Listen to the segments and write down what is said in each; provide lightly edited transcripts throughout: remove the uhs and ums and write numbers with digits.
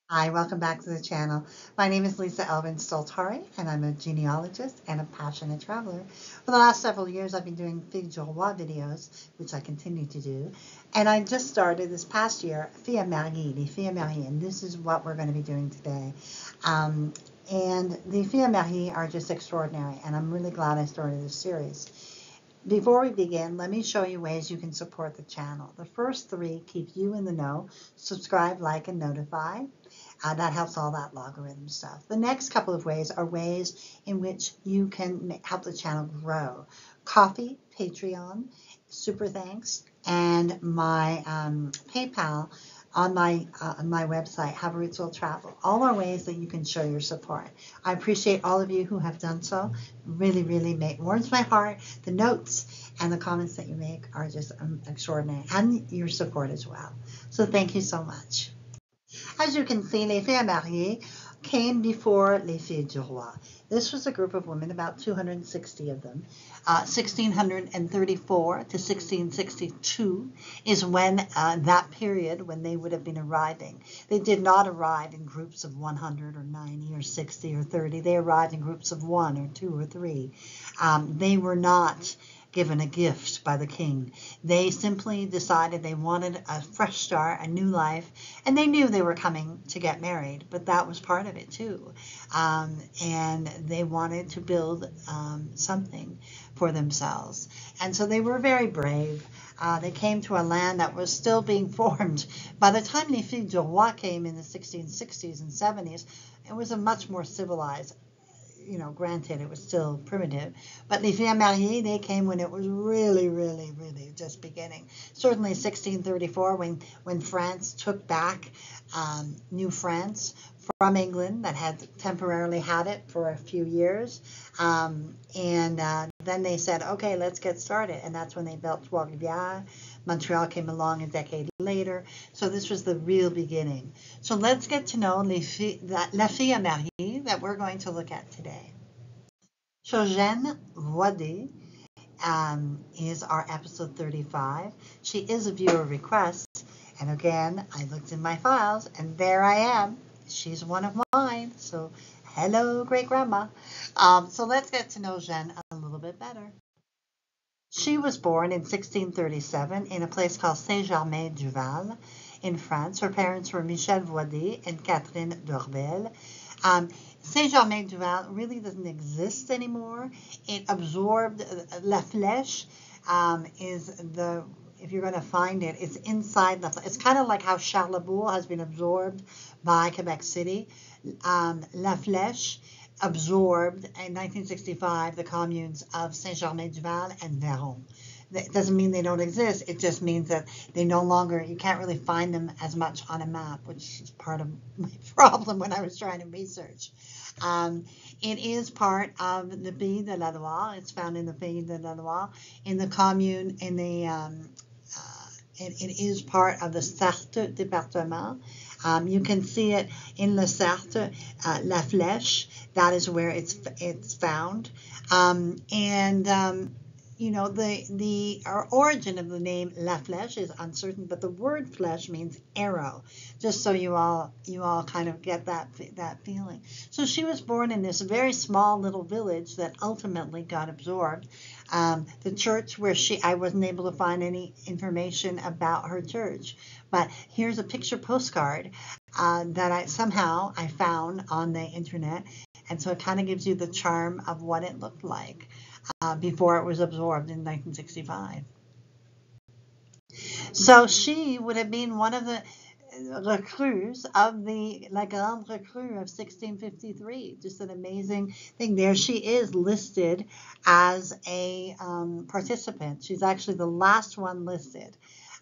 Hi, welcome back to the channel. My name is Lisa Elvin Stoltari, and I'm a genealogist and a passionate traveler. For the last several years, I've been doing Fille du Roi videos, which I continue to do. And I just started this past year, Filles Mariées, les Filles Mariées, and this is what we're going to be doing today. Um, and the Filles Mariées are just extraordinary, and I'm really glad I started this series. Before we begin, let me show you ways you can support the channel. The first three keep you in the know: subscribe, like, and notify. That helps all that logarithm stuff. The next couple of ways are ways in which you can help the channel grow. Coffee, Patreon, super thanks, and my PayPal on my website, Have a Roots Will Travel. All are ways that you can show your support. I appreciate all of you who have done so. Really, really warms my heart. The notes and the comments that you make are just extraordinary, and your support as well. So thank you so much. As you can see, les Filles Mariées came before les Filles du Roi. This was a group of women, about 260 of them. 1634 to 1662 is when that period when they would have been arriving. They did not arrive in groups of 100 or 90 or 60 or 30. They arrived in groups of 1 or 2 or 3. They were not given a gift by the king. They simply decided they wanted a fresh start, a new life, and they knew they were coming to get married, but that was part of it too. And they wanted to build something for themselves. And so they were very brave. They came to a land that was still being formed. By the time les Filles du Roi came in the 1660s and 70s, it was a much more civilized. Granted, it was still primitive, but les Filles Mariées, they came when it was really, really, really just beginning. Certainly 1634, when France took back New France from England that had temporarily had it for a few years. And then they said, okay, let's get started. And that's when they built Trois-Rivières. Montreal came along a decade later. So this was the real beginning. So let's get to know La Fille Mariée that we're going to look at today. So Jeanne Voidy is our episode 35. She is a viewer request. And again, I looked in my files, and there I am. She's one of mine. So hello, great grandma. So let's get to know Jeanne a little bit better. She was born in 1637 in a place called Saint-Germain-du-Val in France. Her parents were Michel Voidy and Catherine Dorbel. Saint-Germain-du-Val really doesn't exist anymore. It absorbed La Flèche if you're going to find it, it's inside it's kind of like how Charlebourg has been absorbed by Quebec City. La Flèche absorbed in 1965 the communes of Saint-Germain-du-Val and Véron. That doesn't mean they don't exist. It just means that they no longer, you can't really find them as much on a map, which is part of my problem when I was trying to research. It is part of the Pays de la Loire. It's found in the Pays de la Loire, in the commune, it is part of the Sarthe Département. You can see it in the Sarthe, La Flèche. That is where it's found. The origin of the name La Flèche is uncertain, but the word flèche means arrow. Just so you all kind of get that feeling. So she was born in this very small little village that ultimately got absorbed. The church where I wasn't able to find any information about her church, but here's a picture postcard that I found on the internet, and so it kind of gives you the charm of what it looked like before it was absorbed in 1965. So she would have been one of the recrues of the La Grande Recrue of 1653. Just an amazing thing. There she is listed as a participant. She's actually the last one listed.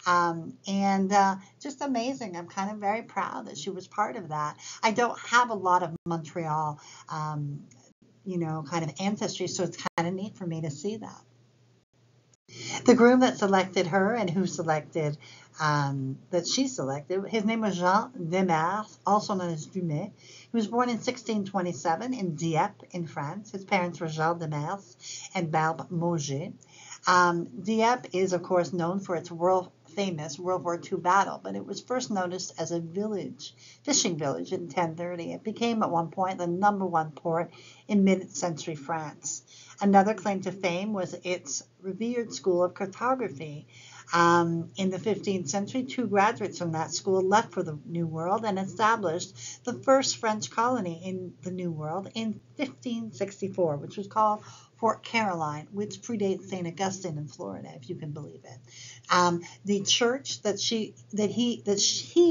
Just amazing. I'm kind of very proud that she was part of that. I don't have a lot of Montreal, kind of ancestry, so it's kind of neat for me to see that. The groom that selected her and who selected, that she selected, his name was Jean Demers, also known as Dumais. He was born in 1627 in Dieppe in France. His parents were Jean Demers and Barbe Mauger. Dieppe is, of course, known for its world famous World War II battle, but it was first noticed as a fishing village in 1030. It became at one point the #1 port in mid-century France. Another claim to fame was its revered school of cartography. In the 15th century, 2 graduates from that school left for the New World and established the first French colony in the New World in 1564, which was called Fort Caroline, which predates St. Augustine in Florida, if you can believe it. The church that he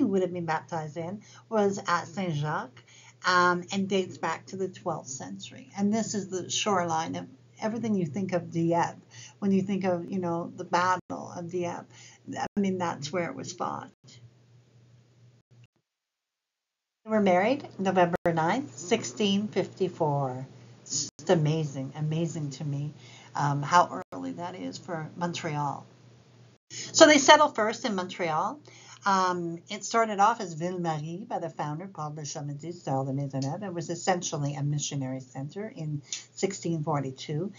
would have been baptized in was at Saint Jacques, and dates back to the 12th century. And this is the shoreline of everything you think of Dieppe. When you think of, the Battle of Dieppe, I mean, that's where it was fought. They were married November 9th, 1654. It's just amazing to me how early that is for Montreal. So they settled first in Montreal. It started off as Ville-Marie by the founder, Paul de Chamédie de Maisonneuve. It was essentially a missionary center in 1642.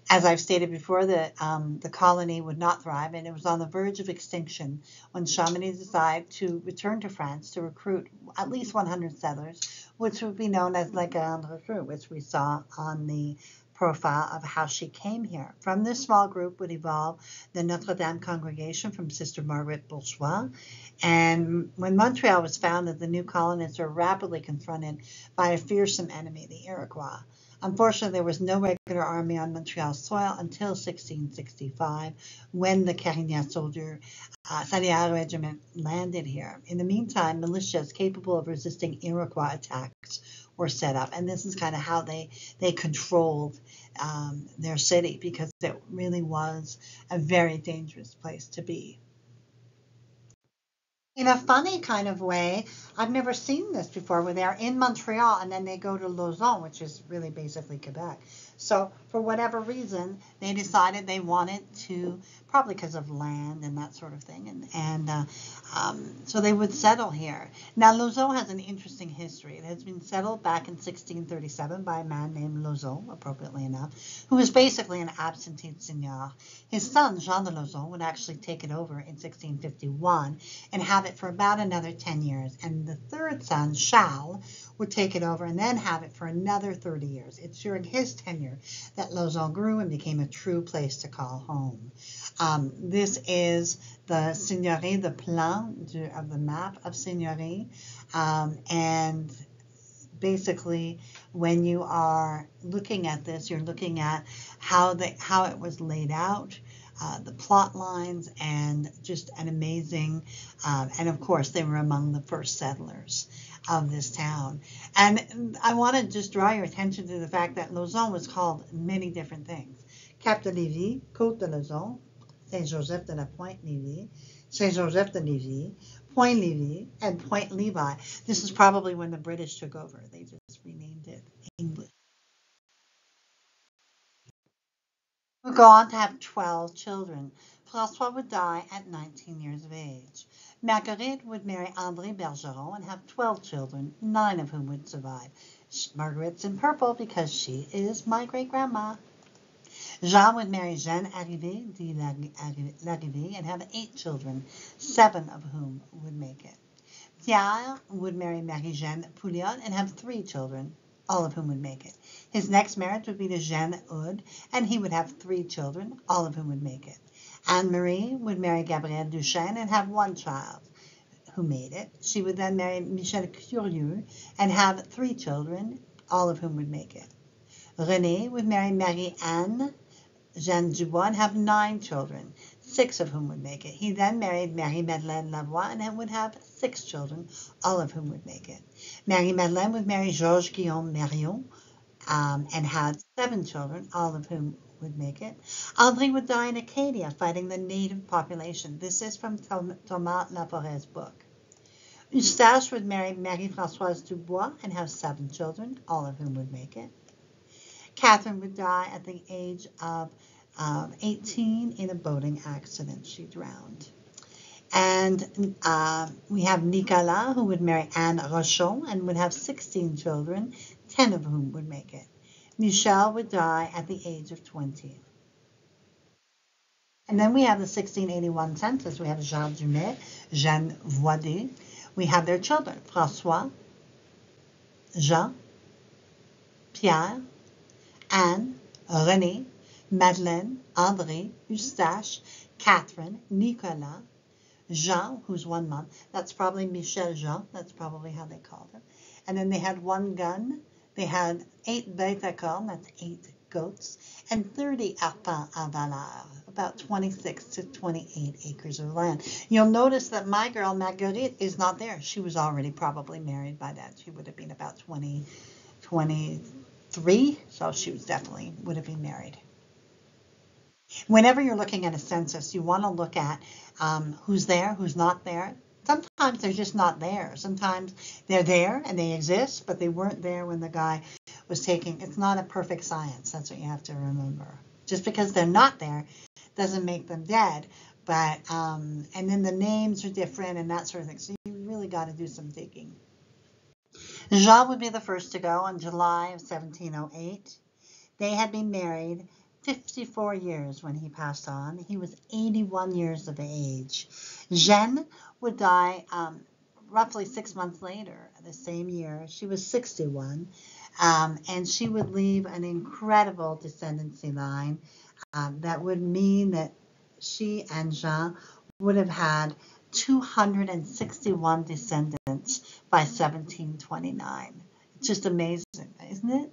As I've stated before, the colony would not thrive, and it was on the verge of extinction when Chamonix decided to return to France to recruit at least 100 settlers, which would be known as La Grande Recrue, which we saw on the profile of how she came here. From this small group would evolve the Notre Dame congregation from Sister Margaret Bourgeois. And when Montreal was founded, the new colonists were rapidly confronted by a fearsome enemy, the Iroquois. Unfortunately, there was no regular army on Montreal soil until 1665, when the Carignan soldier Salière Regiment landed here. In the meantime, militias capable of resisting Iroquois attacks were set up, and this is kind of how they controlled their city, because it really was a very dangerous place to be. In a funny kind of way, I've never seen this before, where they're in Montreal and then they go to Lauson, which is really basically Quebec. So for whatever reason, they decided they wanted to, probably because of land and that sort of thing, and so they would settle here. Now, Lauson has an interesting history. It has been settled back in 1637 by a man named Lauson, appropriately enough, who was basically an absentee seigneur. His son, Jean de Lauson, would actually take it over in 1651 and have it for about another 10 years. And the third son, Charles, would take it over and then have it for another 30 years. It's during his tenure that Lauson grew and became a true place to call home. This is the seigneurie, the plan of the map of seigneurie, and basically when you are looking at this, you're looking at how it was laid out, the plot lines, and just an amazing, and of course they were among the first settlers of this town. And I want to just draw your attention to the fact that Lauson was called many different things. Cap de Lévis, Côte de Lauson, Saint-Joseph de la Pointe-Lévis, Saint-Joseph de Lévis, Point Lévis, and Point Levi. This is probably when the British took over. They just renamed it English. Would go on to have 12 children. François would die at 19 years of age. Marguerite would marry André Bergeron and have 12 children, 9 of whom would survive. Marguerite's in purple because she is my great-grandma. Jeanne would marry Jeanne Arrivé de Larrivée and have 8 children, 7 of whom would make it. Pierre would marry Marie-Jeanne Pouliot and have 3 children, all of whom would make it. His next marriage would be to Jeanne Hood, and he would have 3 children, all of whom would make it. Anne-Marie would marry Gabrielle Duchesne and have 1 child, who made it. She would then marry Michel Curieux and have 3 children, all of whom would make it. René would marry Marie-Anne Jeanne Dubois and have 9 children, 6 of whom would make it. He then married Marie-Madeleine Lavoie and would have 6 children, all of whom would make it. Marie-Madeleine would marry Georges Guillaume Marion and had 7 children, all of whom would make it. André would die in Acadia fighting the native population. This is from Thomas Laforet's book. Eustache would marry Marie-Françoise Dubois and have 7 children, all of whom would make it. Catherine would die at the age of 18 in a boating accident. She drowned. And we have Nicolas, who would marry Anne Rochon and would have 16 children, 10 of whom would make it. Michel would die at the age of 20. And then we have the 1681 census. We have Jean Dumais, Jeanne Voidy. We have their children, François, Jean, Pierre, Anne, René, Madeleine, André, Eustache, Catherine, Nicolas, Jean, who's 1 month. That's probably Michel Jean. That's probably how they called him. And then they had 1 gun. They had 8 bêtes à cornes, that's 8 goats, and 30 arpents à valeur, about 26 to 28 acres of land. You'll notice that my girl Marguerite is not there. She was already probably married by then. She would have been about 23, so she was definitely would have been married. Whenever you're looking at a census, you want to look at who's there, who's not there. Sometimes they're just not there. Sometimes they're there and they exist, but they weren't there when the guy was taking. It's not a perfect science. That's what you have to remember. Just because they're not there doesn't make them dead. But and then the names are different and that sort of thing. So you really got to do some digging. Jean would be the first to go in July of 1708. They had been married 54 years when he passed on. He was 81 years of age. Jeanne would die roughly 6 months later, the same year. She was 61, and she would leave an incredible descendancy line that would mean that she and Jean would have had 261 descendants by 1729. It's just amazing, isn't it?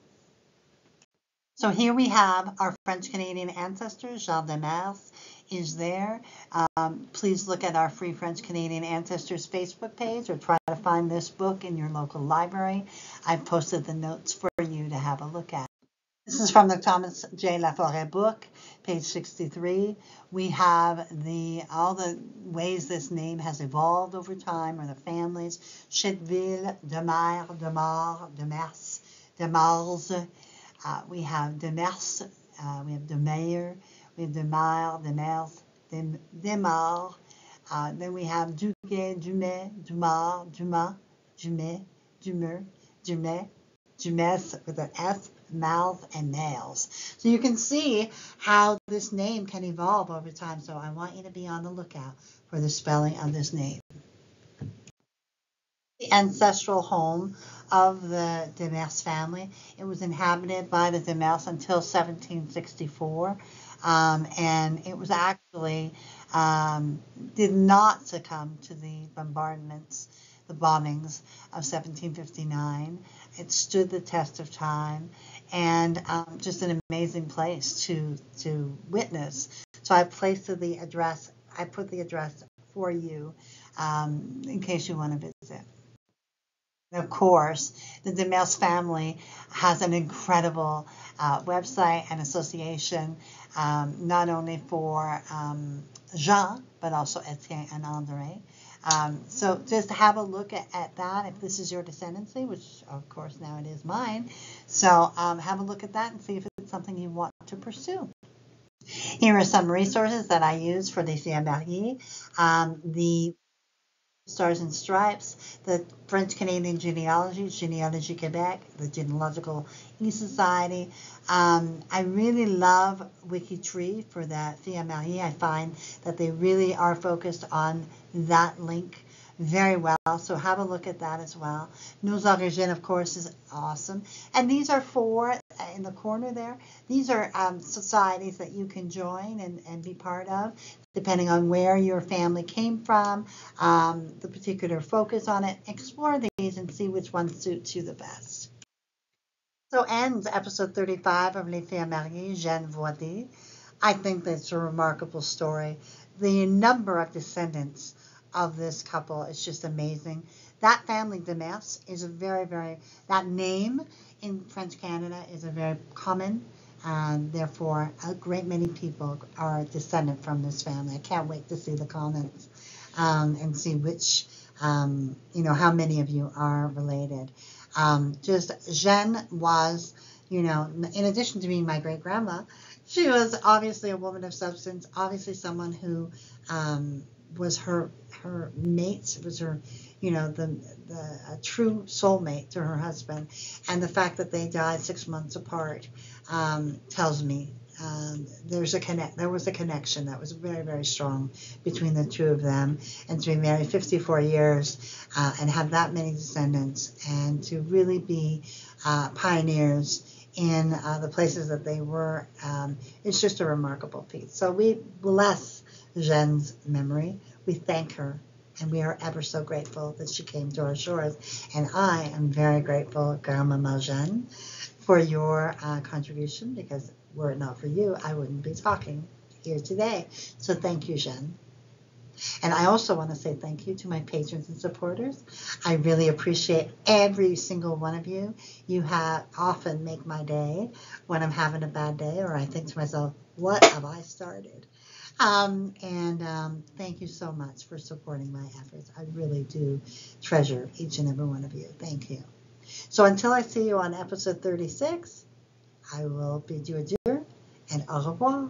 So here we have our French-Canadian ancestors. Jean Demers is there. Please look at our Free French-Canadian Ancestors Facebook page or try to find this book in your local library. I've posted the notes for you to have a look at. This is from the Thomas J. Laforêt book, page 63. We have all the ways this name has evolved over time, or the families. Chetteville, Demers, Demar, Demers, Demars. We have Demers, we have Demeyer, we have Demar, Demers, Demar. Then we have Duquet, Dumais, Dumar, Dumas, Dumais, Dumer, Dumais, Dumes with an S, mouths, and nails. So you can see how this name can evolve over time. So I want you to be on the lookout for the spelling of this name. The ancestral home of the Demers family. It was inhabited by the Demers until 1764, and it was actually did not succumb to the bombardments, the bombings of 1759. It stood the test of time, and just an amazing place to witness. So I placed the address. I put the address for you in case you want to visit. Of course, the Demers family has an incredible website and association, not only for Jean, but also Etienne and André. So just have a look at that if this is your descendancy, which of course now it is mine. So have a look at that and see if it's something you want to pursue. Here are some resources that I use for Les Filles Mariées. The Stars and Stripes, the French-Canadian Genealogy, Genealogie Québec, the Genealogical E-Society. I really love Wikitree for the Filles Mariées. I find that they really are focused on that link very well, so have a look at that as well. Nos Origines, of course, is awesome. And these are 4 in the corner there. These are societies that you can join and be part of, depending on where your family came from, the particular focus on it. Explore these and see which one suits you the best. So ends episode 35 of Les Filles Mariées, Jeanne Voidy. I think that's a remarkable story. The number of descendants of this couple is just amazing. That family, Demers, is a that name in French Canada is a very common, and therefore a great many people are descendant from this family. I can't wait to see the comments and see which, how many of you are related. Just Jeanne was, in addition to being my great grandma, she was obviously a woman of substance, obviously someone who was her mate, was her, a true soulmate to her husband. And the fact that they died 6 months apart tells me there was a connection that was very, very strong between the two of them, and to be married 54 years and have that many descendants, and to really be pioneers in the places that they were, it's just a remarkable feat. So we bless Jeanne's memory. We thank her, and we are ever so grateful that she came to our shores. And I am very grateful, Grandmama Jeanne, for your contribution, because were it not for you, I wouldn't be talking here today. So thank you, Jeanne. And I also want to say thank you to my patrons and supporters. I really appreciate every single one of you. You have often make my day when I'm having a bad day, or I think to myself, what have I started? Thank you so much for supporting my efforts. I really do treasure each and every one of you. Thank you. So until I see you on episode 36, I will bid you adieu and au revoir.